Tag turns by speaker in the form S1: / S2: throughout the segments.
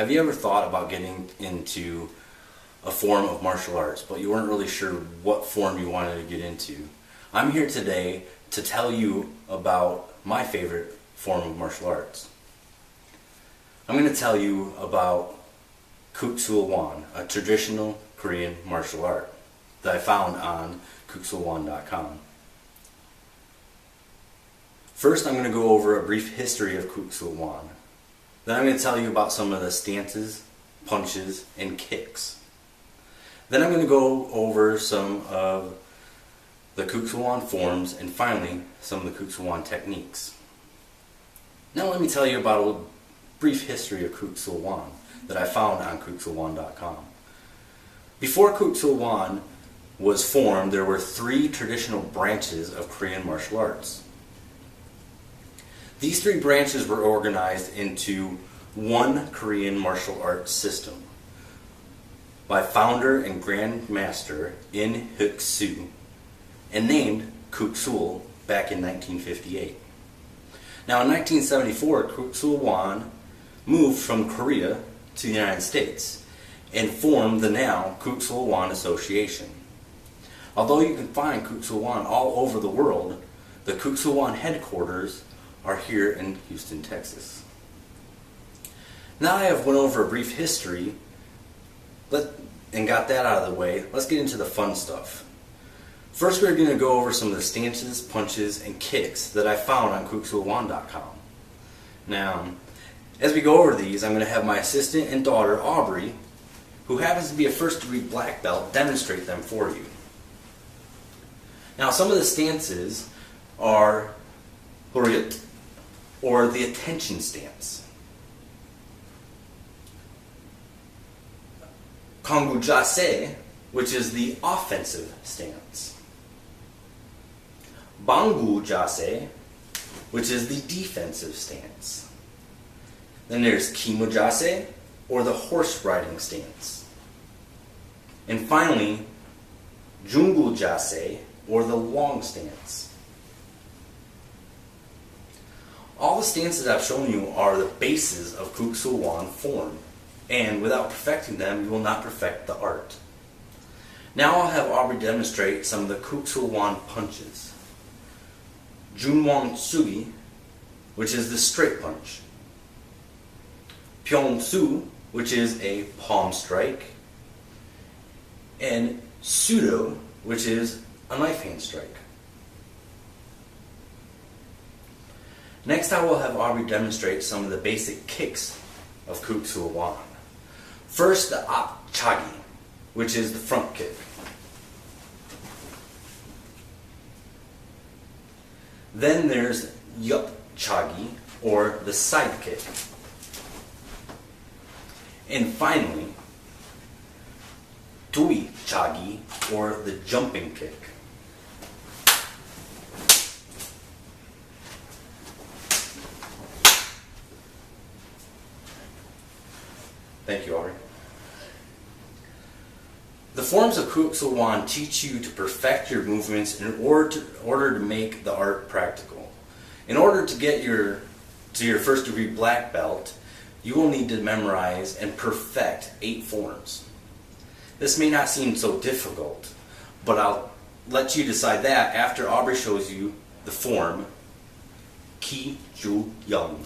S1: Have you ever thought about getting into a form of martial arts, but you weren't really sure what form you wanted to get into? I'm here today to tell you about my favorite form of martial arts. I'm going to tell you about Kuksulwan, a traditional Korean martial art that I found on kuksulwan.com. First, I'm going to go over a brief history of Kuksulwan. Then I'm going to tell you about some of the stances, punches, and kicks. Then I'm going to go over some of the Kuksulwan forms, and finally, some of the Kuksulwan techniques. Now let me tell you about a brief history of Kuksulwan that I found on kuksulwan.com. Before Kuksulwan was formed, there were 3 traditional branches of Korean martial arts. These 3 branches were organized into one Korean martial arts system by founder and Grand Master In Hyuk-soo and named Kuksul back in 1958. Now in 1974, Kuksulwan moved from Korea to the United States and formed the now Kuksulwan Association. Although you can find Kuksulwan all over the world, the Kuksulwan headquarters are here in Houston, Texas. Now I have went over a brief history and got that out of the way. Let's get into the fun stuff. First, we're going to go over some of the stances, punches, and kicks that I found on kuksulwan.com. Now, as we go over these, I'm going to have my assistant and daughter, Aubrey, who happens to be a first-degree black belt, demonstrate them for you. Now, some of the stances are Horyut, or the attention stance. Kongu Jase, which is the offensive stance. Bangu Jase, which is the defensive stance. Then there's Kimu Jase, or the horse riding stance. And finally, Jungu Jase, or the long stance. All the stances I've shown you are the bases of Kuksulwan form, and without perfecting them, you will not perfect the art. Now I'll have Aubrey demonstrate some of the Kuksulwan punches. Junwon Sugi, which is the straight punch. Pyong Su, which is a palm strike. And Sudo, which is a knife hand strike. Next, I will have Aubrey demonstrate some of the basic kicks of Kuksulwan. First, the Apchagi, which is the front kick. Then there's Yupchagi, or the side kick. And finally, Tuichagi, or the jumping kick. Thank you, Aubrey. The forms of Kuksulwan teach you to perfect your movements in order to make the art practical. In order to get to your first degree black belt, you will need to memorize and perfect 8 forms. This may not seem so difficult, but I'll let you decide that after Aubrey shows you the form Ki Ju Young.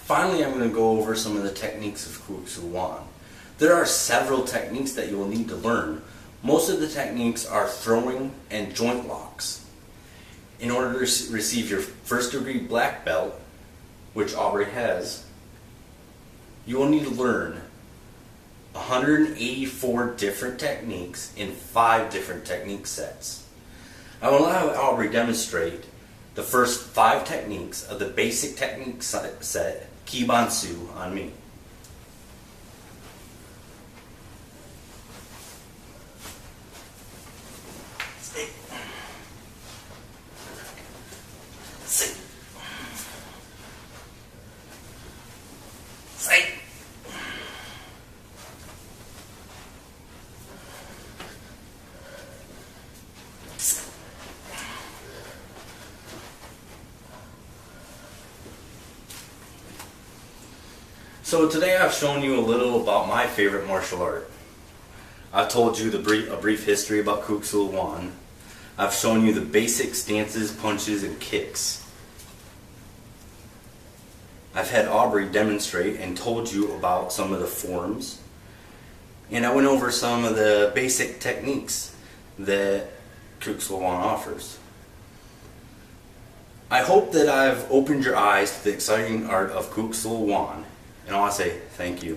S1: Finally, I'm going to go over some of the techniques of Kuksulwan. There are several techniques that you will need to learn. Most of the techniques are throwing and joint locks. In order to receive your first degree black belt, which Aubrey has, you will need to learn 184 different techniques in 5 different technique sets. I will allow Aubrey demonstrate the first 5 techniques of the basic technique set Kibansu on me. So today I've shown you a little about my favorite martial art. I've told you a brief history about Kuk Sul Wan. I've shown you the basic stances, punches, and kicks. I've had Aubrey demonstrate and told you about some of the forms. And I went over some of the basic techniques that Kuk Sul Wan offers. I hope that I've opened your eyes to the exciting art of Kuk Sul Wan. And I want to say thank you.